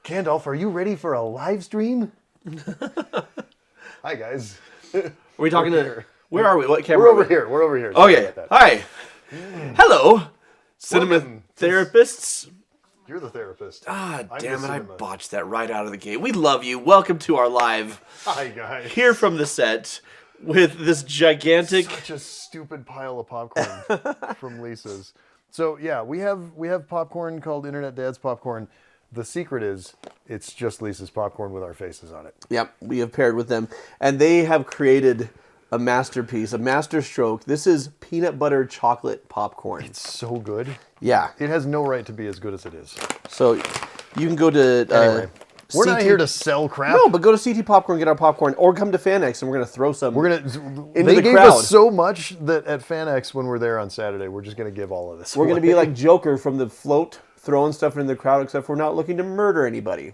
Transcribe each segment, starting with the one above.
Gandalf, are you ready for a live stream? Hi, guys. Are we talking to... Where are we? What camera? We're over here. We're over here. Okay. Hi. Hello, cinema Welcome. therapists. You're the therapist. Ah, I'm damn the it. I cinema. botched that right out of the gate. We love you. Welcome to our live. Hi, guys. Here from the set with this gigantic... Such a stupid pile of popcorn from Lisa's. So, yeah, we have popcorn called Internet Dad's Popcorn. The secret is it's just Lisa's popcorn with our faces on it. Yep, we have paired with them. And they have created a masterpiece, a masterstroke. This is peanut butter chocolate popcorn. It's so good. Yeah. It has no right to be as good as it is. So you can go to... Anyway, we're not here to sell crap. No, but go to CT Popcorn, get our popcorn, or come to FanX, and we're going to throw some They gave us so much that at FanX, when we're there on Saturday, we're just going to give all of this We're away. going to be like Joker from the float, throwing stuff in the crowd, except we're not looking to murder anybody.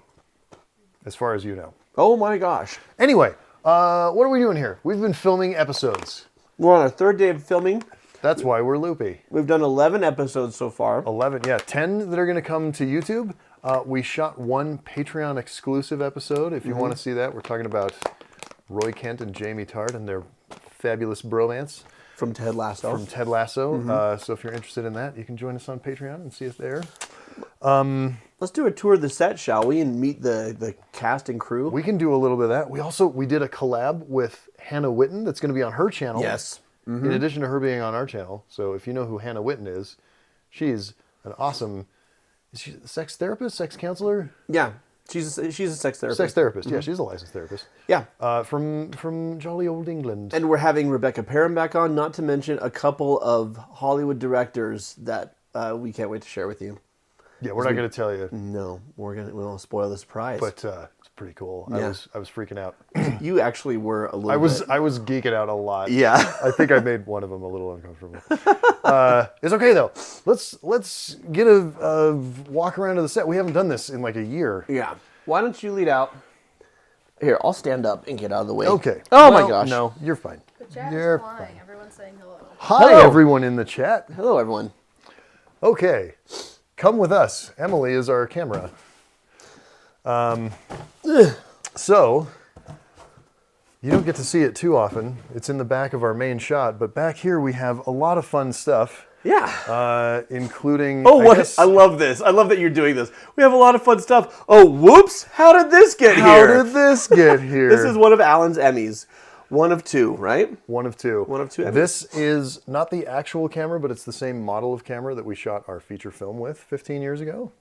As far as you know. Oh my gosh. Anyway, what are we doing here? We've been filming episodes. We're on our third day of filming. That's why we're loopy. We've done 11 episodes so far. 11, yeah. 10 that are going to come to YouTube. We shot one Patreon exclusive episode. If you want to see that, we're talking about Roy Kent and Jamie Tart and their fabulous bromance. From Ted Lasso. From Ted Lasso. So if you're interested in that, you can join us on Patreon and see us there. Let's do a tour of the set, shall we, and meet the cast and crew? We can do a little bit of that. We did a collab with Hannah Witten that's going to be on her channel. Yes. In addition to her being on our channel. So if you know who Hannah Witten is, she's an awesome... Is she a sex therapist, sex counselor? Yeah, she's a sex therapist. Sex therapist, yeah, she's a licensed therapist. Yeah. From jolly old England. And we're having Rebecca Perrin back on, not to mention a couple of Hollywood directors that we can't wait to share with you. Yeah, we're not going to tell you. No, we won't spoil the surprise. But it's pretty cool. Yeah. I was freaking out. You actually were a little I was geeking out a lot. Yeah. I think I made one of them a little uncomfortable. It's okay though. Let's get a walk around to the set. We haven't done this in like a year. Yeah. Why don't you lead out? Here, I'll stand up and get out of the way. Okay. Oh Well, my gosh. No, you're fine. The chat You're is flying. fine. Everyone's saying hello. Hi Hello. everyone in the chat. Hello, everyone. Okay. Come with us. Emily is our camera. So, you don't get to see it too often. It's in the back of our main shot, but back here we have a lot of fun stuff. Yeah. Including... Oh, I love this. I love that you're doing this. We have a lot of fun stuff. Oh, whoops. How did this get How here? did this get here? This is one of Alan's Emmys. One of two, right? One of two. One of two Emmys. This is not the actual camera, but it's the same model of camera that we shot our feature film with 15 years ago.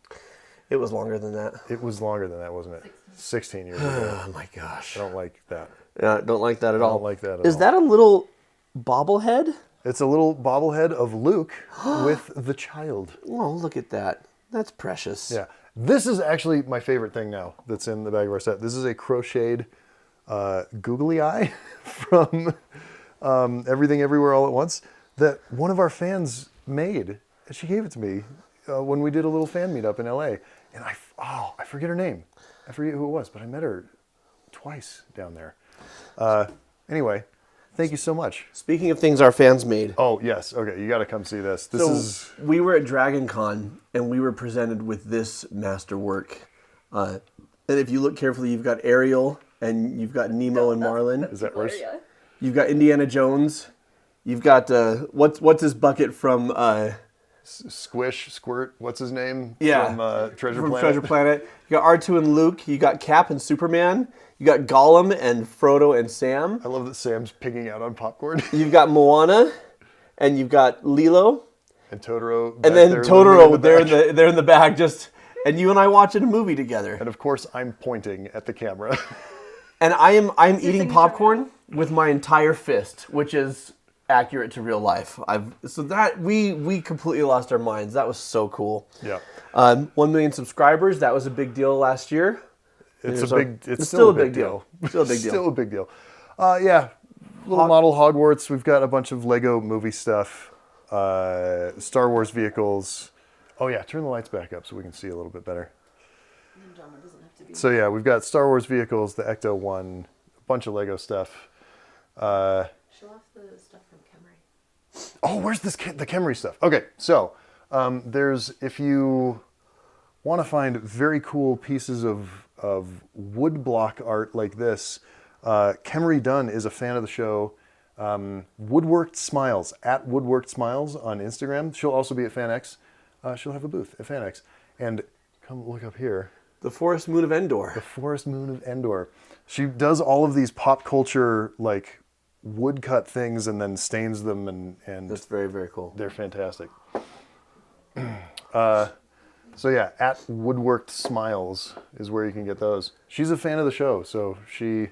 It was longer than that. It was longer than that, wasn't it? 16 years ago. Oh, my gosh. I don't like that. Yeah, don't like that at all. don't like that at Is all. that a little bobblehead? It's a little bobblehead of Luke with the child. Oh, look at that. That's precious. Yeah. This is actually my favorite thing now that's in the bag of our set. This is a crocheted googly eye from Everything Everywhere All at Once that one of our fans made. And she gave it to me when we did a little fan meetup in LA. And I forget her name. I forget who it was, but I met her twice down there. Anyway, thank you so much. Speaking of things our fans made. Oh, yes. Okay, you got to come see this. This is... We were at Dragon Con, and we were presented with this masterwork. And if you look carefully, you've got Ariel, and you've got Nemo and Marlin. Is that worse? Gloria. You've got Indiana Jones. You've got, what's his bucket from... Squish, Squirt, what's his name? Yeah. From Treasure from Planet. Treasure Planet. You got R2 and Luke. You got Cap and Superman. You got Gollum and Frodo and Sam. I love that Sam's pigging out on popcorn. You've got Moana, and you've got Lilo, And Totoro. and then Totoro there in the back, just and you and I watching a movie together. And of course, I'm pointing at the camera. And I'm eating popcorn with my entire fist, which is accurate to real life. So that we completely lost our minds. That was so cool. Yeah. 1 million subscribers. That was a big deal last year. It's It's still a big deal. Still a big deal. Still a big deal. Yeah. Little model Hogwarts. We've got a bunch of Lego movie stuff. Star Wars vehicles. Oh yeah, turn the lights back up so we can see a little bit better. So yeah, we've got Star Wars vehicles, the Ecto One, a bunch of Lego stuff. Show off the stuff from Camry. Oh, where's the Camry stuff? Okay, so there's if you want to find very cool pieces of wood block art like this, Kemery Dunn is a fan of the show. Woodworked Smiles, at Woodworked Smiles on Instagram. She'll also be at FanX. She'll have a booth at FanX. And come look up here. The Forest Moon of Endor. The Forest Moon of Endor. She does all of these pop culture, like, woodcut things and then stains them, and That's very, very cool. they're fantastic. So yeah, at Woodworked Smiles is where you can get those. She's a fan of the show, so she,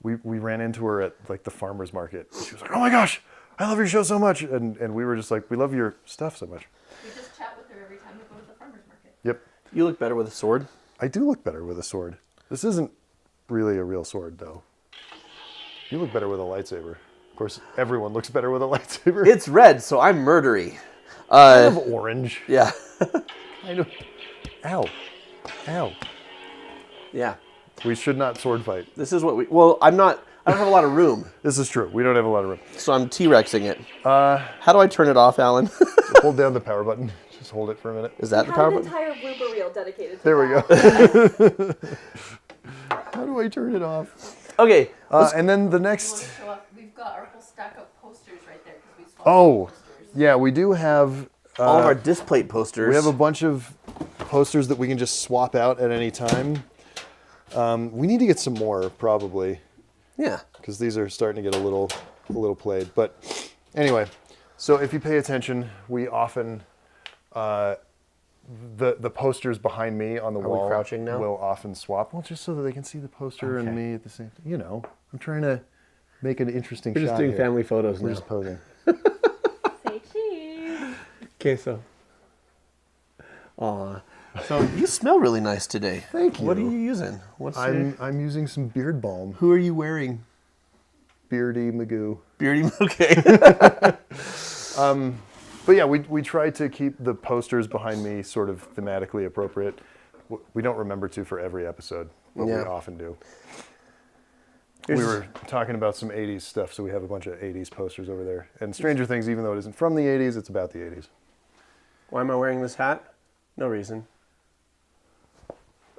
we ran into her at like the farmer's market. She was like, "Oh my gosh, I love your show so much," and we were just like, "We love your stuff so much." We just chat with her every time we go to the farmer's market. Yep, You look better with a sword. I do look better with a sword. This isn't really a real sword, though. You look better with a lightsaber. Of course, everyone looks better with a lightsaber. It's red, so I'm murdery. kind of orange. Yeah. Kind of. Ow. Ow. Yeah. We should not sword fight. This is what we... Well, I don't have a lot of room, This is true. We don't have a lot of room. so I'm T-Rexing it. How do I turn it off, Alan? Hold down the power button. Just hold it for a minute. Is that We the have power an button? entire blooper reel dedicated to There we that. go. How do I turn it off? Okay. And then the You want next... to show up? We've got our whole stack of posters right there because we swapped Oh, posters. yeah, we do have... All of our displate posters. We have a bunch of posters that we can just swap out at any time. We need to get some more, probably, Yeah. because these are starting to get a little played. But anyway, so if you pay attention, we often the posters behind me on the we wall crouching now? will often swap. Well, just so that they can see the poster and me at the same time. You know, I'm trying to make an interesting We're shot just doing here. family photos We're now. just posing. Say cheese. Okay, so. Aw. So you smell really nice today. Thank What are you. you using? What's I'm using some beard balm. Who are you wearing? Beardy Magoo. Beardy. Okay. But yeah, we try to keep the posters behind me sort of thematically appropriate. We don't remember to for every episode, but we Yeah. often do. Here's- We were talking about some 80s stuff, so we have a bunch of 80s posters over there. And Stranger Things, even though it isn't from the 80s, it's about the 80s. Why am I wearing this hat? No reason.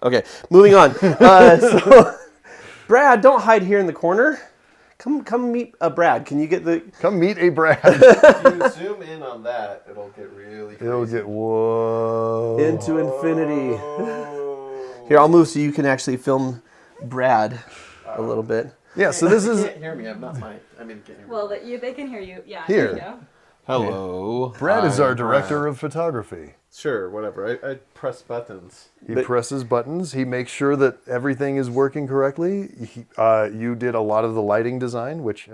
Okay, moving on. So, Brad, don't hide here in the corner. Come meet Brad. Can you get the? Come meet a Brad. If you zoom in on that, it'll get really crazy. It'll get, whoa. Into infinity. Here, I'll move so you can actually film Brad a little bit. Yeah, so this You is, can't hear me. I'm not mic. I mean, can't hear me. Well, they can hear you. Yeah. Here. There you go. Hello. Brad is our I'm director Brad. of photography. Sure, whatever. I press buttons. He But- presses buttons. He makes sure that everything is working correctly. You did a lot of the lighting design, which...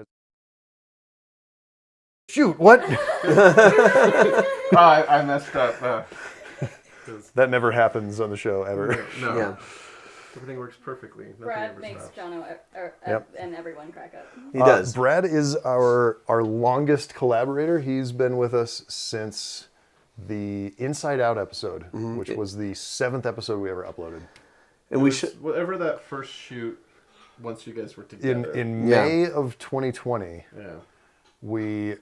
Shoot, what? Oh, I messed up. That never happens on the show, ever. No. Yeah, Everything works perfectly. Nothing Brad ever makes stops. Jono Yep. and everyone crack up. he does. Brad is our longest collaborator. He's been with us since the Inside Out episode, which was the 7th episode we ever uploaded. And It we was should. whatever that first shoot. Once you guys were In together. Yeah. May of 2020, Yeah. we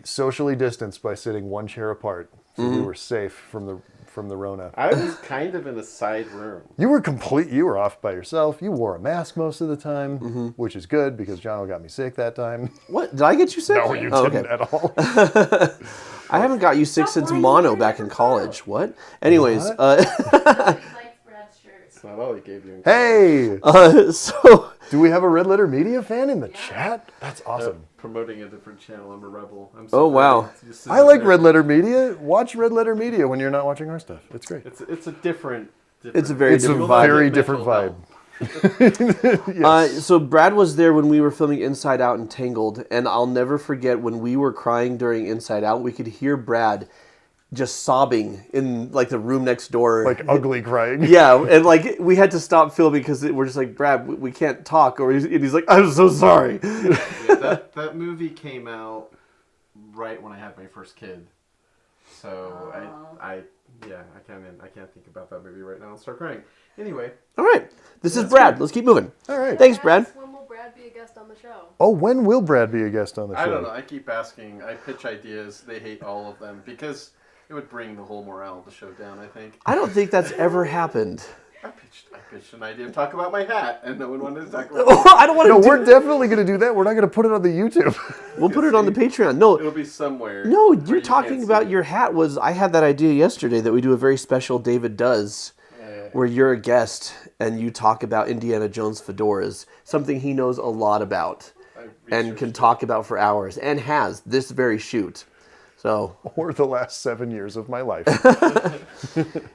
socially distanced by sitting one chair apart, so we were safe from the Rona. I was kind of in a side room. You were off by yourself. You wore a mask most of the time, which is good because Jono got me sick that time. What did I get you sick? No, you Oh, didn't okay. at all. I haven't got you sick since lying. mono You back never in college. What? Anyways, What? He likes Brad's shirt. It's not all he gave you. Hey, so do we have a Red Letter Media fan in the chat? That's awesome. Promoting a different channel. I'm a rebel. I'm Oh, wow. Just I like there. Red Letter Media. Watch Red Letter Media when you're not watching our stuff. It's great. It's a different. It's a very It's a different vibe. very Mental different vibe. health. So Brad was there when we were filming Inside Out and Tangled, and I'll never forget when we were crying during Inside Out. We could hear Brad just sobbing in like the room next door, Like ugly crying. yeah, and like we had to stop filming because we're just like, Brad, we can't talk, and he's like, I'm so sorry. Yeah, that movie came out right when I had my first kid, so I can't think about that movie right now and start crying. Anyway, All right, this is Brad. Let's keep moving. All right. Thanks, Brad. When will Brad be a guest on the show? Oh, when will Brad be a guest on the show? I don't know. I keep asking. I pitch ideas. They hate all of them because It would bring the whole morale of the show down, I think. I don't think that's ever happened. I pitched an idea to talk about my hat, and no one wanted to talk about it. I don't want to. No, we're definitely going to do that. We're not going to put it on the YouTube. We'll put it on the Patreon. No, It'll be somewhere. no, where you're you talking can't about see your hat. I had that idea yesterday that we do a very special David Does, where you're a guest and you talk about Indiana Jones fedoras, something he knows a lot about and can talk about for hours, and has this very shoot. So Or the last 7 years of my life.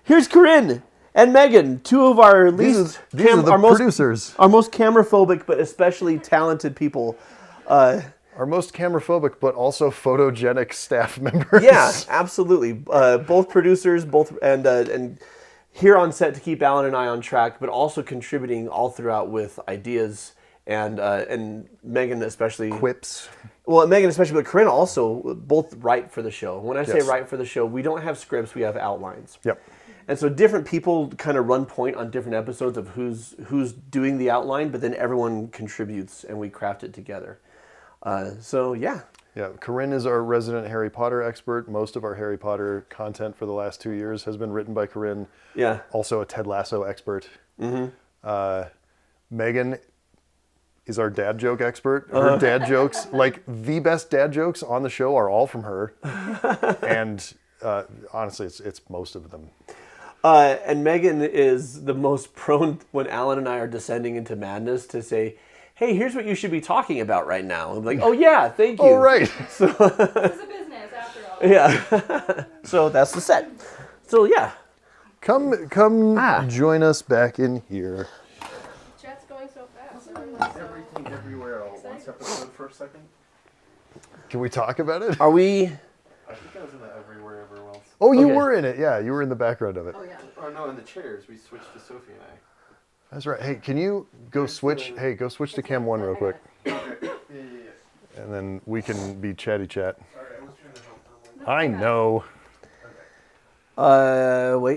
here's Corinne and Megan, two of our least, These are the producers. our most camera-phobic but especially talented people. Our most camera-phobic, but also photogenic staff members. Yeah, absolutely. Both producers, and here on set to keep Alan and I on track, but also contributing all throughout with ideas and Megan especially. Quips. Well, Megan especially, but Corinne also both write for the show. When I say Yes. write for the show, we don't have scripts; we have outlines. Yep. And so different people kind of run point on different episodes of who's doing the outline, but then everyone contributes and we craft it together. So yeah. Yeah, Corinne is our resident Harry Potter expert. Most of our Harry Potter content for the last 2 years has been written by Corinne. Yeah. Also a Ted Lasso expert. Megan is our dad joke expert. Her dad jokes, like the best dad jokes on the show, are all from her. And honestly, it's most of them. And Megan is the most prone when Alan and I are descending into madness to say, hey, here's what you should be talking about right now. I'm like, oh yeah, thank you. Oh, right. This is a business after all. Yeah. So that's the set. So yeah. Come join us back in here. Chat's going so fast. Everything everywhere all at once episode for a second. Can we talk about it? Are we? I think I was in the everywhere else. Oh, you Okay. were in it. Yeah, you were in the background of it. Oh, yeah. Oh no, in the chairs. We switched to Sophie and I. That's right. Hey, can you go switch? Hey, go switch to cam 1 real quick. Yeah. And then we can be chatty chat. Sorry, I was trying to help them. I know.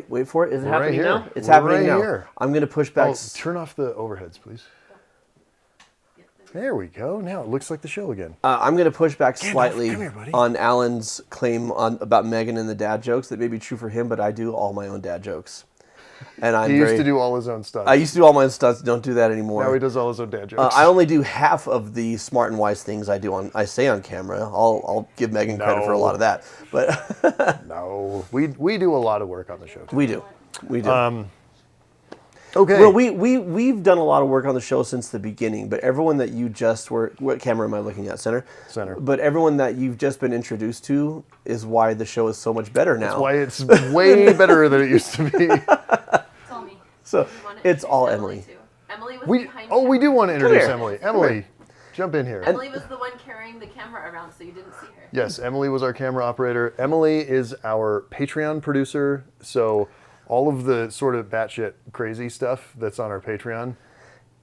Wait for it. Is it We're right happening here. now? It's We're happening right now. here. I'm gonna push back. Oh, turn off the overheads, please. There we go. Now it looks like the show again. I'm gonna push back Gandalf, slightly come here, buddy. on Alan's claim about Megan and the dad jokes. That may be true for him, but I do all my own dad jokes. And He used to do all his own stunts. I used to do all my own stunts. Don't do that anymore. Now he does all his own dad jokes. I only do half of the smart and wise things I say on camera. I'll give Megan credit for a lot of that, but No, we do a lot of work on the show. Too. we do. Okay. Well, we've done a lot of work on the show since the beginning. But everyone that you just were, what camera am I looking at? Center. But everyone that you've just been introduced to is why the show is so much better now. That's why it's way better than it used to be. It's all me. So You wanna it's introduce all Emily, Emily. too. Emily was We behind we do want to introduce here. Emily. Emily, jump in here. Emily was the one carrying the camera around, so you didn't see her. Yes, Emily was our camera operator. Emily is our Patreon producer. So all of the sort of batshit crazy stuff that's on our Patreon,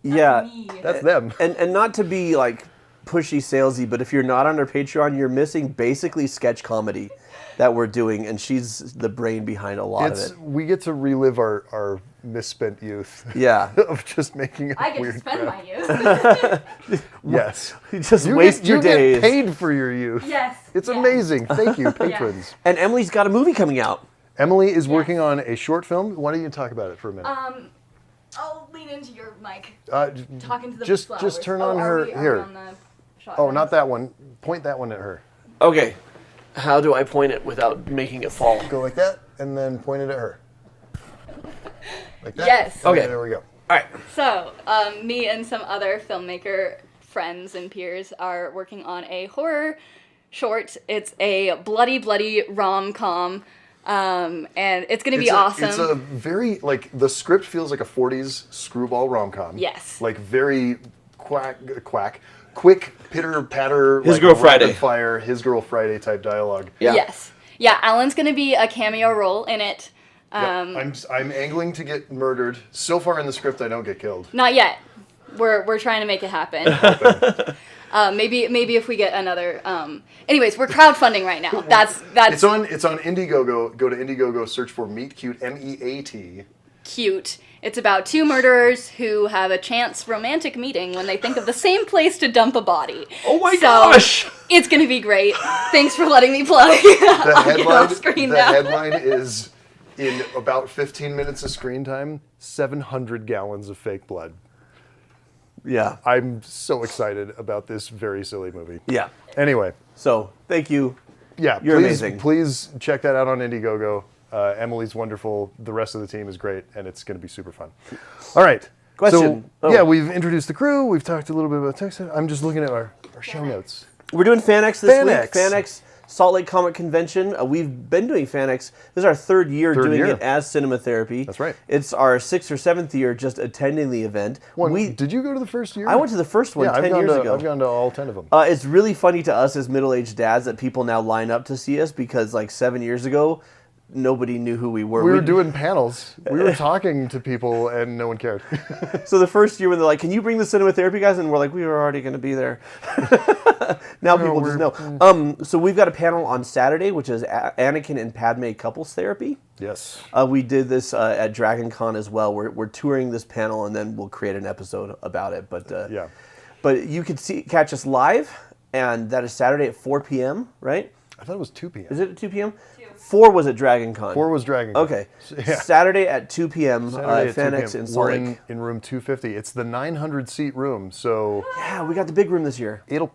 Yeah. Me. that's them. And not to be like pushy salesy, but if you're not on our Patreon, you're missing basically sketch comedy that we're doing, and she's the brain behind a lot of it. We get to relive our misspent youth. Yeah. Of just making I get weird to spend crap. my youth. Yes. You just You waste get, your you days. get paid for your youth. Yes. It's yes. amazing. Thank you, patrons. And Emily's got a movie coming out. Emily is working on a short film. Why don't you talk about it for a minute? I'll lean into your mic. Uh, Talking to the just flowers. turn Oh, on are her we here. on the shot Oh, now? not that one. Point that one at her. Okay. How do I point it without making it fall? Go like that, and then point it at her. Like that. Yes. Okay. There we go. All right. So, me and some other filmmaker friends and peers are working on a horror short. It's a bloody rom-com, and it's going to be awesome. It's a very, like, the script feels like a 40s screwball rom-com. Yes. Like, very quick pitter-patter. His like, Girl Friday. rapid fire, His Girl Friday type dialogue. Yeah. Yes. Yeah, Alan's going to be a cameo role in it. Yep. I'm angling to get murdered. So far in the script, I don't get killed. Not yet. We're trying to make it happen. Maybe if we get another. Anyways, we're crowdfunding right now. That's It's on Indiegogo. Go to Indiegogo, search for Meet Cute, MEAT. cute. It's about two murderers who have a chance romantic meeting when they think of the same place to dump a body. Oh my gosh! It's gonna be great. Thanks for letting me plug. The headline is, in about 15 minutes of screen time, 700 gallons of fake blood. Yeah. I'm so excited about this very silly movie. Yeah. Anyway. So, thank you. Yeah, You're amazing. Please check that out on Indiegogo. Emily's wonderful. The rest of the team is great, and it's going to be super fun. All right. Question. So, yeah, we've introduced the crew. We've talked a little bit about text. I'm just looking at our show notes. We're doing FanX this week. FanX. FanX Salt Lake Comic Convention. We've been doing FanX. This is our third year doing it as Cinematherapy. That's right. It's our 6th or 7th year just attending the event. Did you go to the first year? I went to the first one 10 years ago. I've gone to all 10 of them. It's really funny to us as middle-aged dads that people now line up to see us because like 7 years ago, nobody knew who we were. We were doing panels. We were talking to people, and no one cared. So the first year when they're like, "Can you bring the Cinematherapy guys?" and we're like, "We were already going to be there." Now people just know. So we've got a panel on Saturday, which is Anakin and Padme couples therapy. Yes. We did this at Dragon Con as well. We're touring this panel, and then we'll create an episode about it. But yeah. But you could catch us live, and that is Saturday at 4 p.m. Right? I thought it was 2 p.m. Is it at 2 p.m.? 4 was at Dragon Con. 4 was Dragon Con. Okay. Yeah. Saturday at 2 p.m. Saturday at 2 FanX p.m. in Salt We're Lake. in room 250. It's the 900-seat room, so Yeah, we got the big room this year. it'll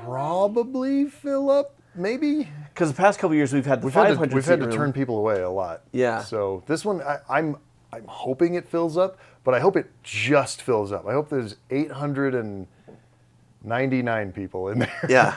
probably fill up, maybe. Because the past couple years we've had the We've had 500 to room. turn people away a lot. Yeah. So this one, I'm hoping it fills up, but I hope it just fills up. I hope there's 899 people in there. Yeah.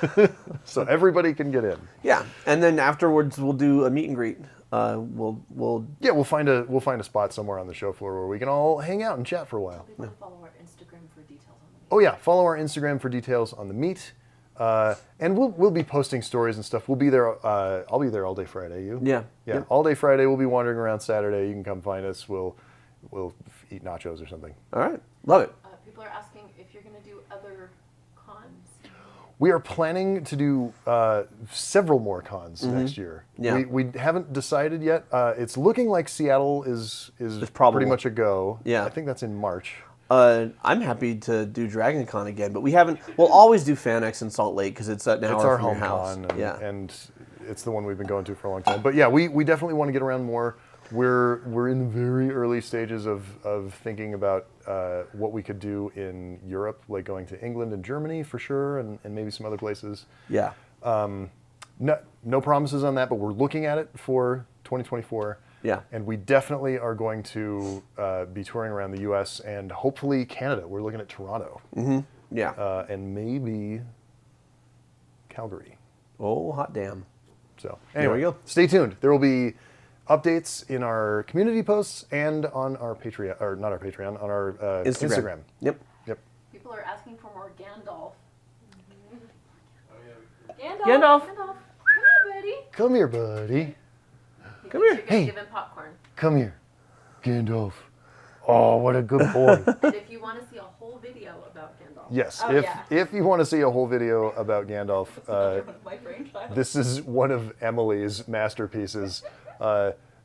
So everybody can get in. Yeah. And then afterwards we'll do a meet and greet. We'll Yeah, we'll find a spot somewhere on the show floor where we can all hang out and chat for a while. People can follow our Instagram for details on the Oh yeah, follow our Instagram for details on the meet. And we'll be posting stories and stuff. We'll be there. I'll be there all day Friday. You? Yeah. Yeah. Yep. All day Friday. We'll be wandering around Saturday. You can come find us. We'll eat nachos or something. All right. Love it. people are asking if you're going to do other cons. We are planning to do several more cons next year. Yeah. We haven't decided yet. It's looking like Seattle is probable. pretty much a go. Yeah. I think that's in March. I'm happy to do Dragon Con again, but we haven't. We'll always do FanX in Salt Lake because it's an hour It's our from your home house. con, and, Yeah. and it's the one we've been going to for a long time. But yeah, we definitely want to get around more. We're in the very early stages of thinking about what we could do in Europe, like going to England and Germany for sure, and maybe some other places. Yeah. No promises on that, but we're looking at it for 2024. Yeah. And we definitely are going to be touring around the U.S. and hopefully Canada. We're looking at Toronto. Mm-hmm. Yeah. And maybe Calgary. Oh, hot damn. So There we anyway, go. stay tuned. There will be updates in our community posts and on our Patreon, or not our Patreon, on our Instagram. Yep. Yep. People are asking for more Gandalf. Gandalf. Come here, buddy. Come here, buddy. He Come thinks here. You're gonna Hey. give him popcorn. Come here, Gandalf. Oh, what a good boy. And if you want to see a whole video about Gandalf. Yes, Oh, yeah. if you want to see a whole video about Gandalf, My brainchild. this is one of Emily's masterpieces.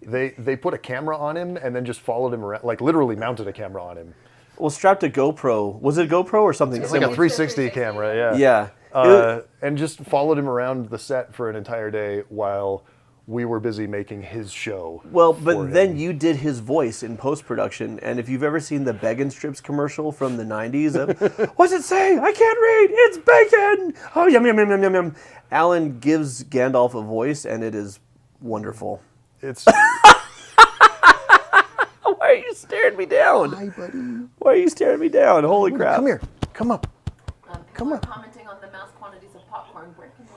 They put a camera on him and then just followed him around, like literally mounted a camera on him. Well, strapped a GoPro. Was it a GoPro or something It's like a similar? 360 camera, yeah. Yeah. And just followed him around the set for an entire day while we were busy making his show. Well, for but him. then you did his voice in post-production, and if you've ever seen the Bacon Strips commercial from the 90s of, what's it say? I can't read, it's bacon! Oh, yum, yum, yum, yum, yum, yum. Alan gives Gandalf a voice, and it is wonderful. It's Why are you staring me down? hi, buddy. Why are you staring me down? Holy crap. Come here. Come up. People Come are on. commenting on the mass quantities of popcorn. Where can they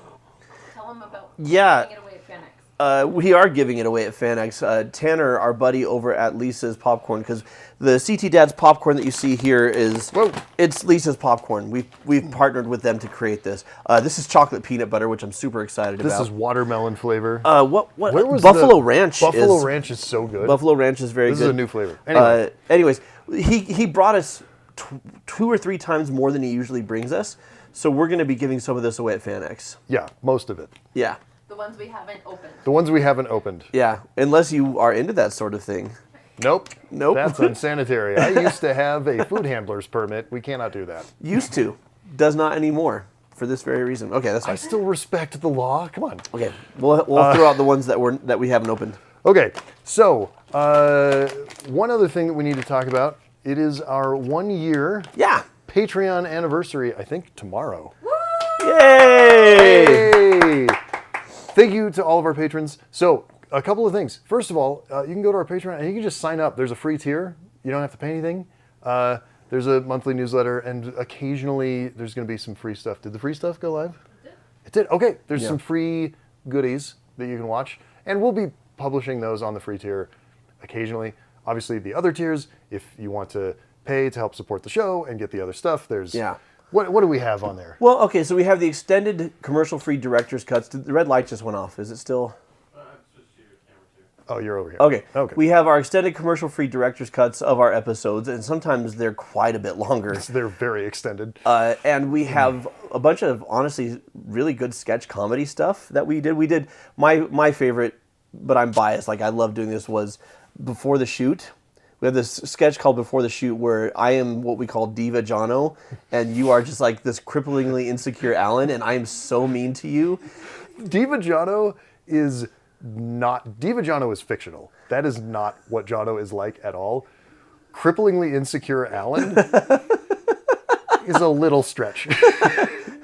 tell them about Yeah. giving it away at FanX? We are giving it away at FanX. Tanner, our buddy over at Lisa's Popcorn, because the CT Dad's popcorn that you see here is it's Lisa's popcorn. We've partnered with them to create this. This is chocolate peanut butter, which I'm super excited This about. is watermelon flavor. What Where was Buffalo the- Ranch? Buffalo is, Ranch is so good. Buffalo Ranch is very This good. is a new flavor. Anyway. Anyways, he brought us 2 or 3 times more than he usually brings us, so we're going to be giving some of this away at FanX. Yeah, most of it. The ones we haven't opened. The ones we haven't opened. Yeah, unless you are into that sort of thing. Nope. Nope. That's unsanitary. I used to have a food handler's permit. We cannot do that. Used to. Does not anymore. For this very reason. Okay, that's I fine. still respect the law. Come on. Okay, we'll throw out the ones that we haven't opened. Okay, so one other thing that we need to talk about. It is our 1 year Yeah. Patreon anniversary, I think tomorrow. Yay! Hey! Thank you to all of our patrons. So, a couple of things. First of all, you can go to our Patreon and you can just sign up. There's a free tier. You don't have to pay anything. There's a monthly newsletter, and occasionally there's going to be some free stuff. Did the free stuff go live? It did. Okay, there's some free goodies that you can watch, and we'll be publishing those on the free tier occasionally. Obviously, the other tiers, if you want to pay to help support the show and get the other stuff, there's... Yeah. What do we have on there? Well, okay, so we have the extended commercial-free director's cuts. The red light just went off. Is it still... Oh, you're over here. Okay. We have our extended commercial-free director's cuts of our episodes, and sometimes they're quite a bit longer. They're very extended. And we have a bunch of, honestly, really good sketch comedy stuff that we did. We did, my favorite, but I'm biased, like I love doing this, was Before the Shoot. We have this sketch called Before the Shoot where I am what we call Diva Jono, and you are just like this cripplingly insecure Alan, and I am so mean to you. Diva Jono is not... Diva Jono is fictional. That is not what Jono is like at all. Cripplingly insecure Alan is a little stretch.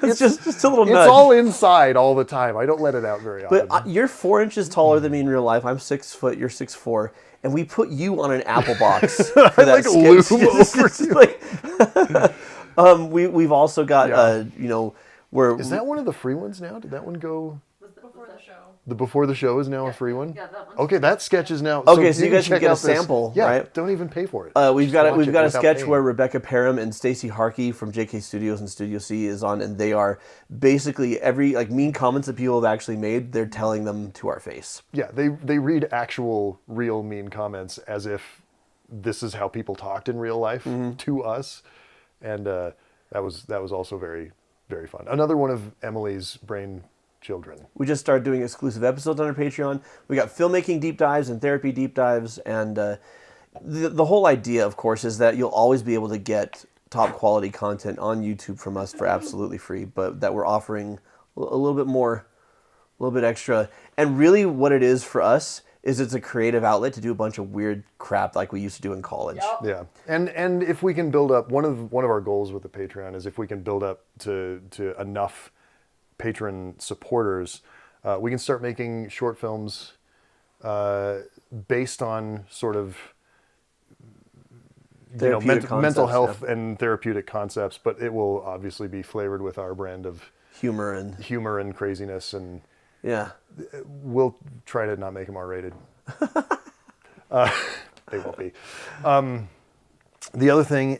It's just a little nudge. It's all inside all the time. I don't let it out very often. But you're 4 inches taller than me in real life. I'm 6 foot. You're 6'4", and we put you on an apple box for that like sketch. loom over you. We've also got where Is that one of the free ones now? Did that one go... Was before the show. The Before the Show is now a free one? Yeah, that one. Okay, that sketch is now... Okay, so you guys can check get a out this- sample, Yeah, right? don't even pay for it. we've Just got watch we've it got a without sketch paying. where Rebecca Parham and Stacey Harkey from JK Studios and Studio C is on, and they are basically every mean comments that people have actually made, they're telling them to our face. Yeah, they read actual real mean comments as if this is how people talked in real life to us, and that was also very, very fun. Another one of Emily's brain children. We just started doing exclusive episodes on our Patreon. We got filmmaking deep dives and therapy deep dives, and the whole idea, of course, is that you'll always be able to get top quality content on YouTube from us for absolutely free, but that we're offering a little bit more, a little bit extra. And really what it is for us is it's a creative outlet to do a bunch of weird crap like we used to do in college. Yeah, and if we can build up, one of our goals with the Patreon is if we can build up to enough patron supporters, we can start making short films based on sort of mental health and therapeutic concepts, but it will obviously be flavored with our brand of humor and craziness, and yeah, we'll try to not make them R-rated. They won't be. The other thing,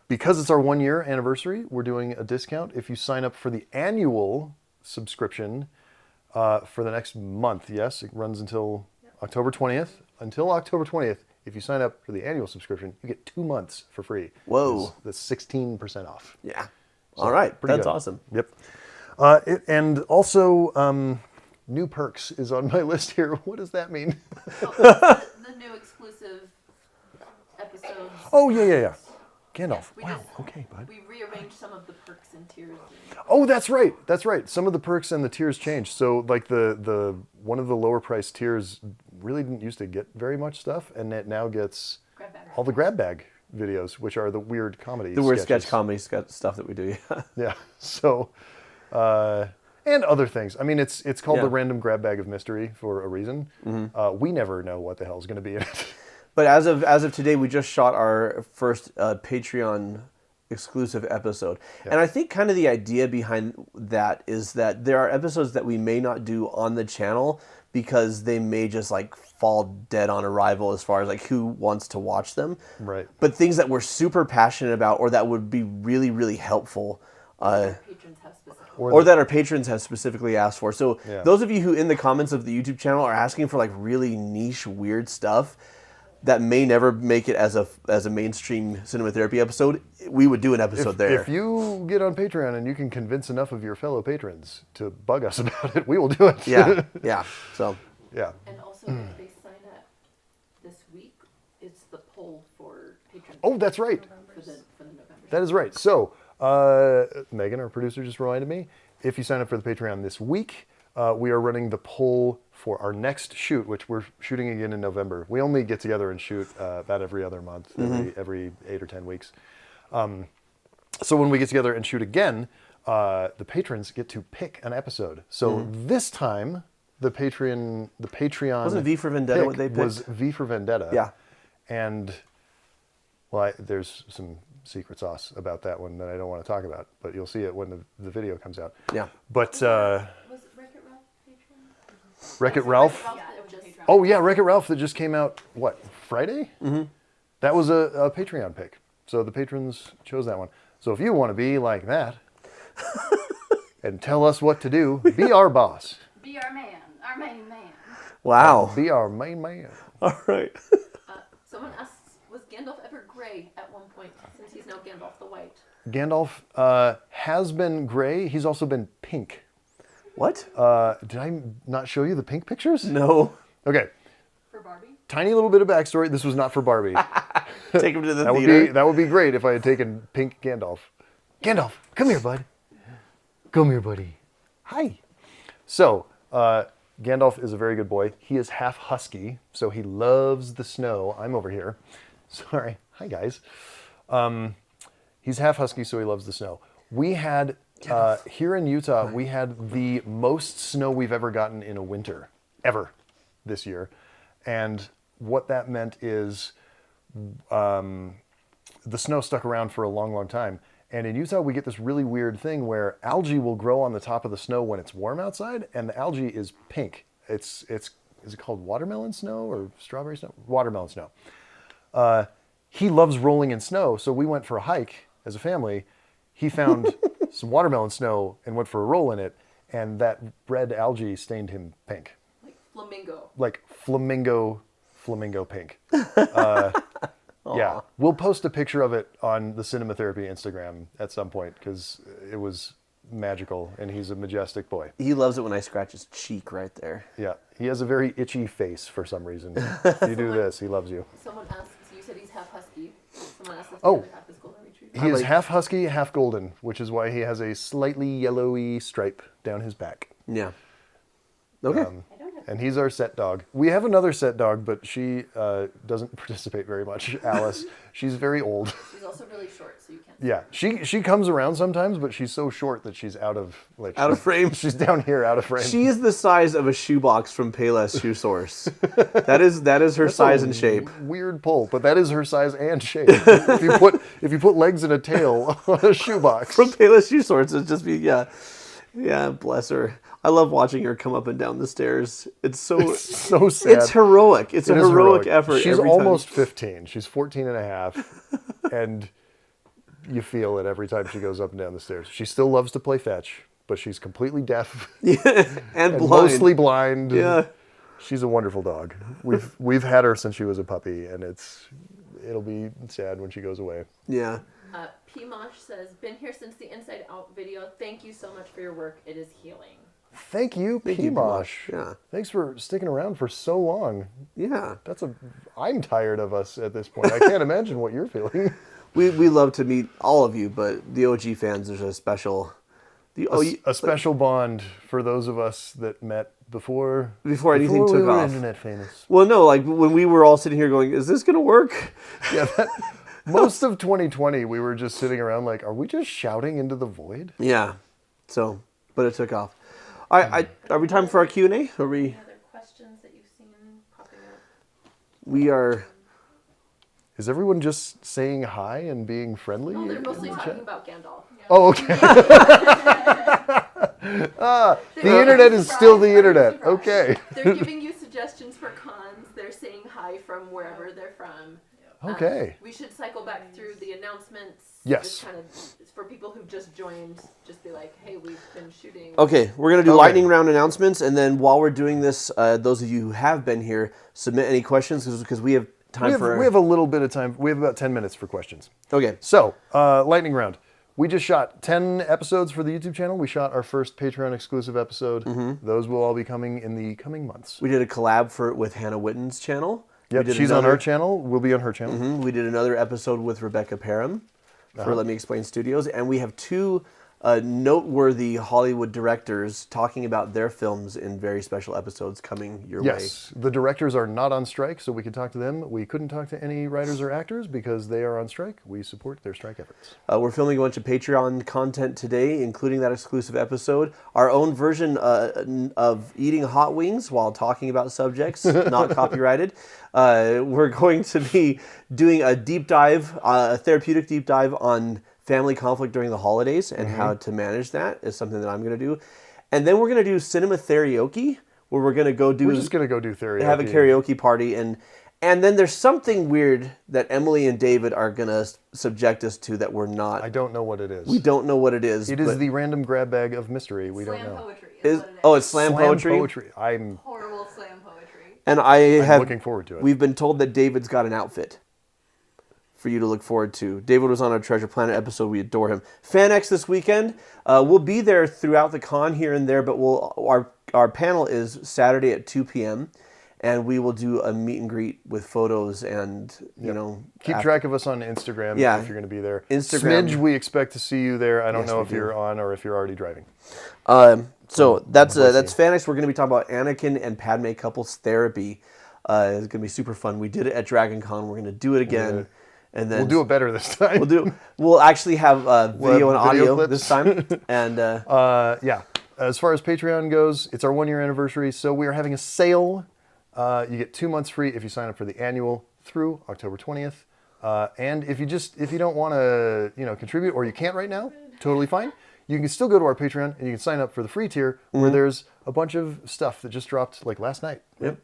because it's our 1 year anniversary, we're doing a discount. If you sign up for the annual subscription for the next month, yes, it runs until October 20th. Until October 20th, if you sign up for the annual subscription, you get 2 months for free. Whoa. That's 16% off. Yeah. So, all right. That's good. awesome. Yep. And also, new perks is on my list here. What does that mean? The new exclusive episodes. Oh, yeah. Gandalf. We Wow. just- Okay, bud. We rearranged some of the perks and tiers. Oh, that's right. Some of the perks and the tiers changed. So, like the one of the lower price tiers really didn't used to get very much stuff, and it now gets Grab bag. all the grab bag videos, which are the weird comedy. The weird sketches. sketch comedy stuff that we do. Yeah. Yeah. So, and other things. I mean, it's called Yeah. the random grab bag of mystery for a reason. We never know what the hell is going to be in it. But as of today, we just shot our first Patreon exclusive episode. And I think kind of the idea behind that is that there are episodes that we may not do on the channel because they may just like fall dead on arrival as far as like who wants to watch them. Right. But things that we're super passionate about or that would be really, really helpful. Patrons have specific. Or that our patrons have specifically asked for. So Yeah. those of you who in the comments of the YouTube channel are asking for like really niche, weird stuff that may never make it as a mainstream cinema therapy episode, we would do an episode there. If you get on Patreon and you can convince enough of your fellow patrons to bug us about it, we will do it. Yeah. So Yeah. And also, if they sign up Oh, that's right. For the November. That is right. So, Megan, our producer, just reminded me, if you sign up for the Patreon this week, we are running the poll for our next shoot, which we're shooting again in November. We only get together and shoot about every other month, every 8 or 10 weeks. So when we get together and shoot again, the patrons get to pick an episode. So this time, the Patreon Wasn't V for Vendetta pick what they picked? was V for Vendetta. Yeah. And well, there's some secret sauce about that one that I don't want to talk about, but you'll see it when the video comes out. Yeah. But Was it Wreck-It Ralph Patreon? Wreck-It Ralph. Yeah, it was just. Oh yeah, Wreck-It Ralph that just came out. What, Friday? Mm-hmm. That was a Patreon pick. So the patrons chose that one. So if you want to be like that and tell us what to do, be our boss. Be our man, our main man. Wow. Be our main man. All right. Someone asks, was Gandalf ever gray at one point, since he's now Gandalf the White? Gandalf has been gray. He's also been pink. What? Did I not show you the pink pictures? No. Okay. For Barbie? Tiny little bit of backstory. This was not for Barbie. Take him to the That would theater. be that would be great if I had taken pink Gandalf. Gandalf, come here, bud. Come here, buddy. Hi. So, Gandalf is a very good boy. He is half husky, so he loves the snow. I'm over here. Sorry. Hi, guys. He's half husky, so he loves the snow. We had, here in Utah, we had the most snow we've ever gotten in a winter, ever, this year. And what that meant is the snow stuck around for a long, long time. And in Utah, we get this really weird thing where algae will grow on the top of the snow when it's warm outside, and the algae is pink. Is it called watermelon snow or strawberry snow? Watermelon snow. He loves rolling in snow, so we went for a hike as a family. He found some watermelon snow and went for a roll in it, and that red algae stained him pink. Like flamingo. Like flamingo pink. Yeah, we'll post a picture of it on the Cinematherapy Instagram at some point because it was magical, and he's a majestic boy. He loves it when I scratch his cheek right there. Yeah, he has a very itchy face for some reason. You do this, he loves you. Someone asks, you said he's half husky. Someone asks if the Oh. other half is golden retriever. He is like- half husky, half golden, which is why he has a slightly yellowy stripe down his back. Yeah. Okay. I don't have. And he's our set dog. We have another set dog, but she doesn't participate very much, Alice. She's very old. She's also really short, so you can't. Yeah, she comes around sometimes, but she's so short that she's out of frame. She's down here, out of frame. She is the size of a shoebox from Payless Shoe Source. that is her That's size a and shape. Weird pull, but that is her size and shape. if you put legs and a tail on a shoebox. From Payless Shoe Source, it'd just be yeah. Bless her. I love watching her come up and down the stairs. It's so So sad. it's heroic. It's It a is heroic effort. She's every almost time. 15. She's 14 and a half. And you feel it every time she goes up and down the stairs. She still loves to play fetch, but she's completely deaf and and blind. mostly blind. Yeah. She's a wonderful dog. We've had her since she was a puppy, and it'll be sad when she goes away. Yeah. P-Mosh says, been here since the Inside Out video. Thank you so much for your work. It is healing. Thank you, Thank you, P-Mosh. Yeah. Thanks for sticking around for so long. Yeah. I'm tired of us at this point. I can't imagine what you're feeling. We love to meet all of you, but the OG fans, there's a special A special bond for those of us that met before anything we took were off. internet famous. Well, no, like when we were all sitting here going, is this going to work? Yeah, most of 2020 we were just sitting around like, are we just shouting into the void? Yeah. So, but it took off. Are we time for our Q&A? Are we? Any other questions that you've seen popping up? We are. Is everyone just saying hi and being friendly? No, they're in mostly the talking chat? about Gandalf. Oh, okay. The internet is still the internet. Okay. They're giving you suggestions for cons. They're saying hi from wherever they're from. Okay. We should cycle back through the announcements. Yes. Just kind of, for people who've just joined, just be like, hey, we've been shooting. Okay, we're going to do Okay. lightning round announcements, and then while we're doing this, those of you who have been here, submit any questions because we have time for. We have a little bit of time. We have about 10 minutes for questions. Okay. So, lightning round. We just shot 10 episodes for the YouTube channel. We shot our first Patreon exclusive episode. Those will all be coming in the coming months. We did a collab with Hannah Witten's channel. Yep, she's on our channel. We'll be on her channel. We did another episode with Rebecca Parham for Let Me Explain Studios, and we have two noteworthy Hollywood directors talking about their films in very special episodes coming your way. Yes, the directors are not on strike, so we can talk to them. We couldn't talk to any writers or actors because they are on strike. We support their strike efforts. We're filming a bunch of Patreon content today, including that exclusive episode, our own version of eating hot wings while talking about subjects not copyrighted. We're going to be doing a deep dive, a therapeutic deep dive on family conflict during the holidays and how to manage that is something that I'm going to do. And then we're going to do cinema karaoke, where we're going to go do... We're just going to go do karaoke. Have a karaoke party. And then there's something weird that Emily and David are going to subject us to that we're not... I don't know what it is. We don't know what it is. It is the random grab bag of mystery. We don't know. Poetry is what it is. Oh, it's slam poetry? I'm Horrible slam poetry. And I'm looking forward to it. We've been told that David's got an outfit for you to look forward to. David was on our Treasure Planet episode. We adore him. FanX this weekend. We'll be there throughout the con here and there, but our panel is Saturday at 2 p.m. and we will do a meet and greet with photos and, you know... Keep track of us on Instagram if you're going to be there. Instagram. Smidge, we expect to see you there. I don't know if you're on or if you're already driving. So that's FanX. We're going to be talking about Anakin and Padme couples therapy. It's going to be super fun. We did it at Dragon Con. We're going to do it again. And then we'll do it better this time. We'll actually have video and audio clips. this time. And as far as Patreon goes, it's our 1-year anniversary, so we are having a sale. You get 2 months free if you sign up for the annual through October 20th. And if you don't want to contribute, or you can't right now, totally fine. You can still go to our Patreon and you can sign up for the free tier, where there's a bunch of stuff that just dropped like last night. Yep.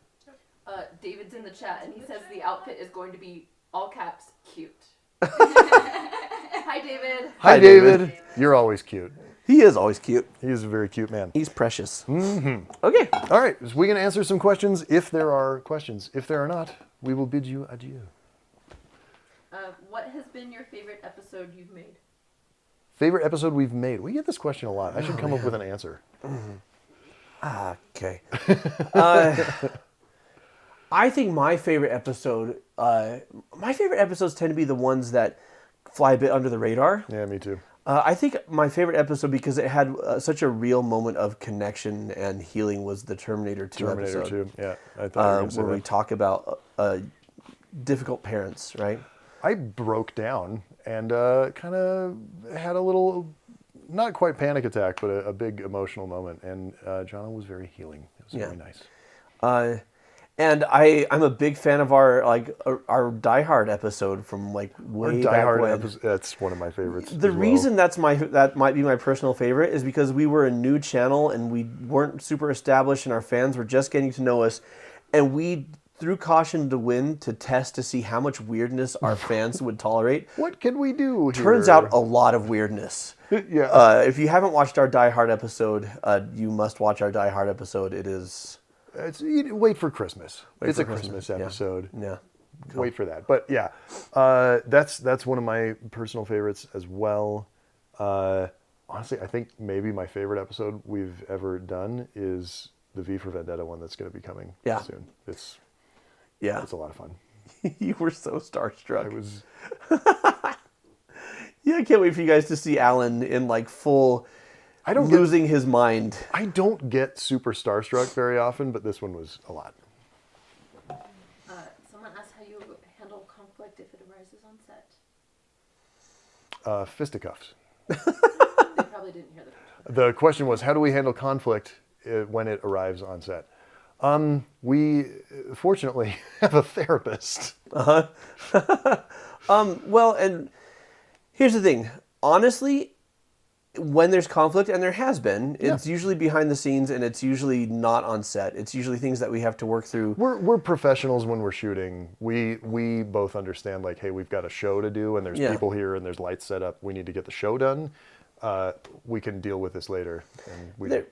David's in the chat and he says the outfit is going to be all caps cute. Hi, David. Hi, David. You're always cute. He is always cute. He is a very cute man. He's precious. Okay. All right. So we can answer some questions if there are questions. If there are not, we will bid you adieu. What has been your favorite episode you've made? Favorite episode we've made? We get this question a lot. I should come up with an answer. Okay. I think my favorite episodes tend to be the ones that fly a bit under the radar. Yeah, me too. I think my favorite episode, because it had such a real moment of connection and healing, was the Terminator 2 Terminator episode. 2, yeah. I thought where we talk about difficult parents, right? I broke down and kind of had a little, not quite panic attack, but a big emotional moment. And Jonna was very healing. It was very nice. And I'm a big fan of our Die Hard episode from way back when. Episode, that's one of my favorites. The reason that might be my personal favorite is because we were a new channel and we weren't super established and our fans were just getting to know us, and we threw caution to wind to test to see how much weirdness our fans would tolerate. What can we do here? Turns out a lot of weirdness. Yeah. If you haven't watched our Die Hard episode, you must watch our Die Hard episode. It is... wait for Christmas. It's a Christmas episode. Yeah. Cool. Wait for that. But yeah, that's one of my personal favorites as well. Honestly, I think maybe my favorite episode we've ever done is the V for Vendetta one that's going to be coming soon. It's a lot of fun. You were so starstruck. I was. Yeah, I can't wait for you guys to see Alan in full. Losing his mind. I don't get super starstruck very often, but this one was a lot. Someone asked how you handle conflict if it arises on set. Fisticuffs. They probably didn't hear the question. The question was, how do we handle conflict when it arrives on set? We fortunately have a therapist. Well, and here's the thing. Honestly, when there's conflict, and there has been, it's usually behind the scenes, and it's usually not on set. It's usually things that we have to work through. We're professionals when we're shooting. We both understand, hey, we've got a show to do, and there's people here, and there's lights set up. We need to get the show done. We can deal with this later. And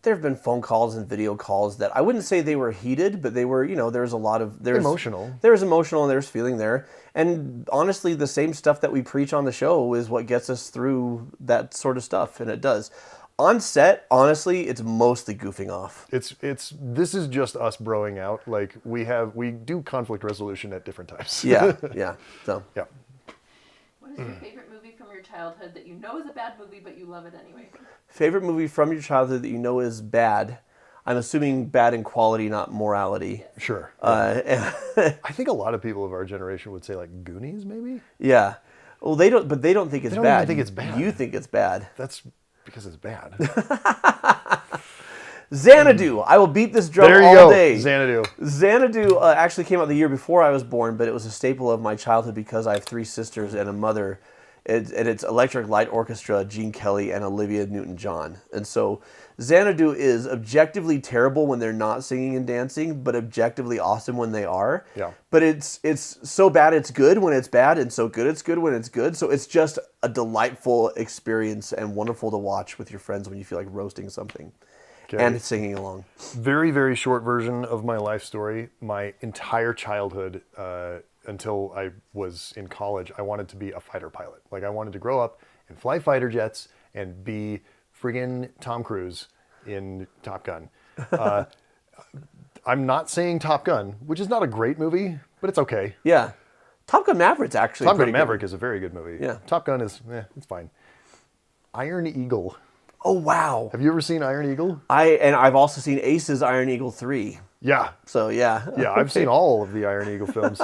there have been phone calls and video calls that I wouldn't say they were heated, but they were, there was a lot of... Emotional. There was emotional and there was feeling there. And honestly, the same stuff that we preach on the show is what gets us through that sort of stuff, and it does. On set, honestly, it's mostly goofing off. This is just us broing out. Like we do conflict resolution at different times. Yeah, yeah. So Yeah. What is your favorite movie from your childhood that you know is a bad movie, but you love it anyway? favorite movie from your childhood that you know is bad. I'm assuming bad in quality, not morality. Sure. Uh, I think a lot of people of our generation would say like Goonies, maybe. yeah. Well, they don't, but they don't think it's They don't bad. even think it's bad. You think it's bad. That's because it's bad. Xanadu. I will beat this drum There you all go. day. Xanadu. Xanadu actually came out the year before I was born, but it was a staple of my childhood because I have 3 sisters and a mother. And it's Electric Light Orchestra, Gene Kelly, and Olivia Newton-John. And so Xanadu is objectively terrible when they're not singing and dancing, but objectively awesome when they are. Yeah. But it's so bad it's good when it's bad, and so good it's good when it's good. So it's just a delightful experience and wonderful to watch with your friends when you feel like roasting something. Okay. And singing along. Very, very short version of my life story. My entire childhood, until I was in college, I wanted to be a fighter pilot. Like, I wanted to grow up and fly fighter jets and be friggin' Tom Cruise in Top Gun. I'm not saying Top Gun, which is not a great movie, but it's okay. Yeah. Top Gun Maverick's actually Top Gun pretty good. Maverick is a very good movie. Yeah. Top Gun is, it's fine. Iron Eagle. Oh, wow. Have you ever seen Iron Eagle? I've also seen Ace's Iron Eagle 3. Yeah. So, yeah. Yeah, I've seen all of the Iron Eagle films.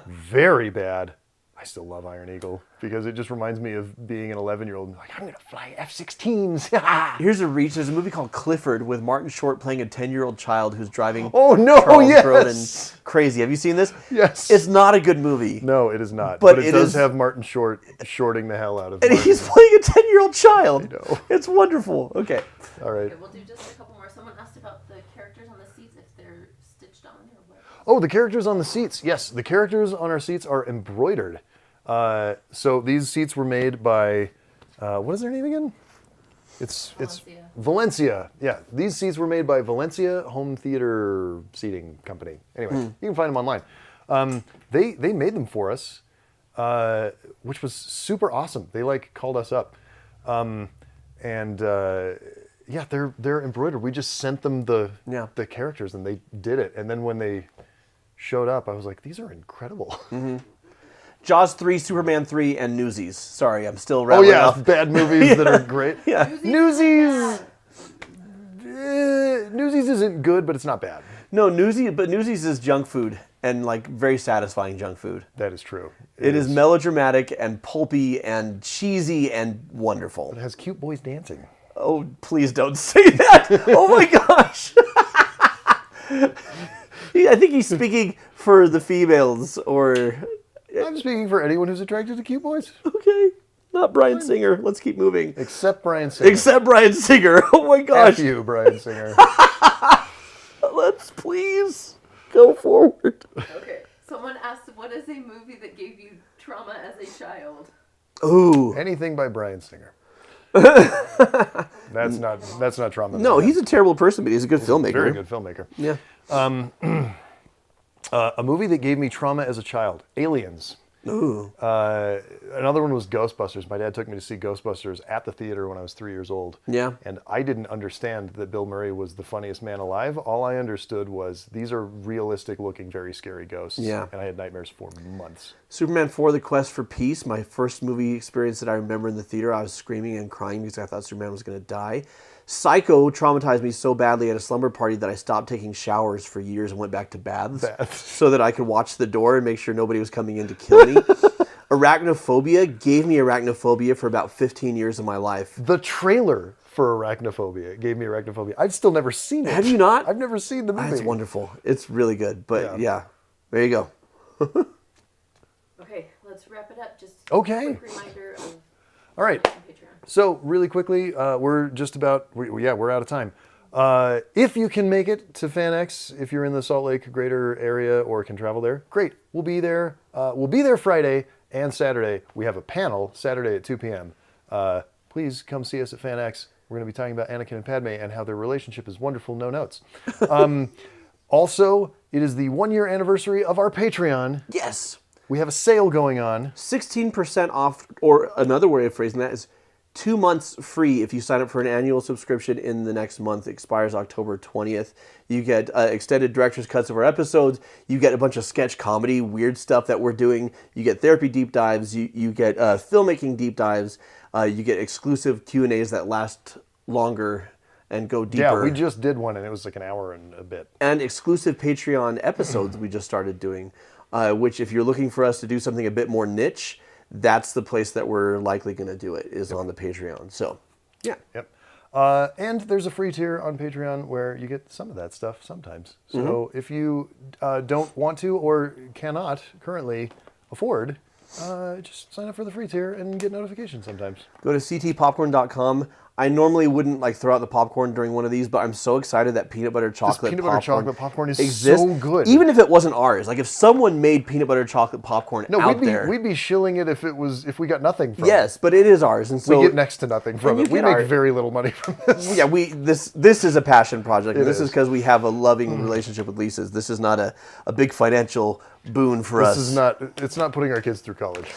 Very bad. I still love Iron Eagle because it just reminds me of being an 11-year-old. Like, I'm going to fly F-16s. Here's a reach. There's a movie called Clifford with Martin Short playing a 10-year-old child who's driving Oh, no, Charles yes. Grodin crazy. Have you seen this? Yes. It's not a good movie. No, it is not. But But it it does is- have Martin Short shorting the hell out of And Martin. he's playing a 10-year-old child. I know. It's wonderful. Okay. All right. Okay, we'll do just a couple more. Someone asked about the characters on the seats, if they're stitched on or what. Oh, the characters on the seats. Yes, the characters on our seats are embroidered. So these seats were made by, what is their name again? It's Valencia. Yeah, these seats were made by Valencia Home Theater Seating Company. Anyway, you can find them online. They made them for us, which was super awesome. They like called us up, yeah, they're embroidered. We just sent them the characters and they did it. And then when they showed up, I was like, these are incredible. Jaws 3, Superman 3, and Newsies. Sorry, I'm still Oh rattling yeah, off. bad movies that are great. Yeah. Newsies. Newsies isn't good, but it's not bad. No, Newsies is junk food and like very satisfying junk food. That is true. It is melodramatic and pulpy and cheesy and wonderful. It has cute boys dancing. Oh, please don't say that. Oh my gosh. I think he's speaking for the females or... I'm speaking for anyone who's attracted to cute boys, Okay. Not Bryan Singer. Let's keep moving. except Bryan Singer. Except Bryan Singer. Oh my gosh. F you, Bryan Singer. Let's please go forward. Okay. Someone asked, what is a movie that gave you trauma as a child? Ooh. Anything by Bryan Singer. That's not trauma. No, he's a terrible person, but he's a good filmmaker. very good filmmaker. Yeah. A movie that gave me trauma as a child, Aliens. Ooh. Another one was Ghostbusters. My dad took me to see Ghostbusters at the theater when I was 3 years old. Yeah. And I didn't understand that Bill Murray was the funniest man alive. All I understood was these are realistic looking, very scary ghosts. Yeah. And I had nightmares for months. Superman 4, The Quest for Peace, my first movie experience that I remember in the theater. I was screaming and crying because I thought Superman was going to die. Psycho traumatized me so badly at a slumber party that I stopped taking showers for years and went back to baths so that I could watch the door and make sure nobody was coming in to kill me. Arachnophobia gave me arachnophobia for about 15 years of my life. The trailer for Arachnophobia gave me arachnophobia. I've still never seen it. Have you not? I've never seen the movie. It's wonderful. It's really good. But yeah, there you go. Okay, let's wrap it up. Just Okay. a quick reminder of All right. Patreon. So really quickly, we're just about, we're out of time. If you can make it to FanX, if you're in the Salt Lake greater area or can travel there, great. We'll be there. We'll be there Friday and Saturday. We have a panel Saturday at 2 p.m. Please come see us at FanX. We're going to be talking about Anakin and Padme and how their relationship is wonderful, no notes. Also, it is the 1-year anniversary of our Patreon. Yes. We have a sale going on. 16% off, or another way of phrasing that is 2 months free if you sign up for an annual subscription in the next month. It expires October 20th. You get extended director's cuts of our episodes. You get a bunch of sketch comedy, weird stuff that we're doing. You get therapy deep dives. You get filmmaking deep dives. You get exclusive Q&As that last longer and go deeper. Yeah, we just did one, and it was like an hour and a bit. And exclusive Patreon episodes we just started doing, which if you're looking for us to do something a bit more niche, that's the place that we're likely going to do it, is on the Patreon. So, yeah. Yep. And there's a free tier on Patreon where you get some of that stuff sometimes. So if you don't want to or cannot currently afford, just sign up for the free tier and get notifications sometimes. Go to ctpopcorn.com. I normally wouldn't throw out the popcorn during one of these, but I'm so excited that peanut butter chocolate popcorn is exists. so good. Even if it wasn't ours, if someone made peanut butter chocolate popcorn we'd be shilling it if we got nothing from it. Yes, but it is ours, and so we get next to nothing from it. We make very little money from this. Yeah, this is a passion project, and this is because we have a loving relationship with Lisa's. This is not a big financial boon for us. It's not putting our kids through college.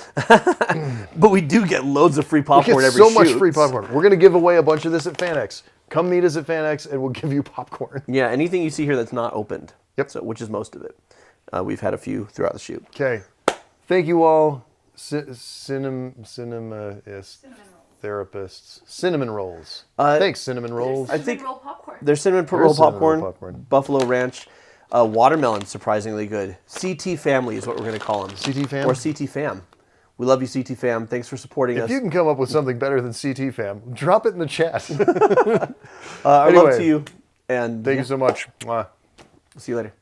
But we do get loads of free popcorn we get every so shoot. much free popcorn. We're going to give away a bunch of this at FanX. Come meet us at FanX, and we'll give you popcorn. Yeah, anything you see here that's not opened. Yep. So, which is most of it. We've had a few throughout the shoot. Okay. Thank you all, therapists. Cinnamon rolls. Thanks, cinnamon rolls. I think roll popcorn. there's cinnamon roll popcorn, Buffalo Ranch, watermelon, surprisingly good. CT Family is what we're going to call them. CT Fam? Or CT Fam. We love you, CT Fam. Thanks for supporting us. If you can come up with something better than CT Fam, drop it in the chat. Our love to you. And Thank you so much. Mwah. See you later.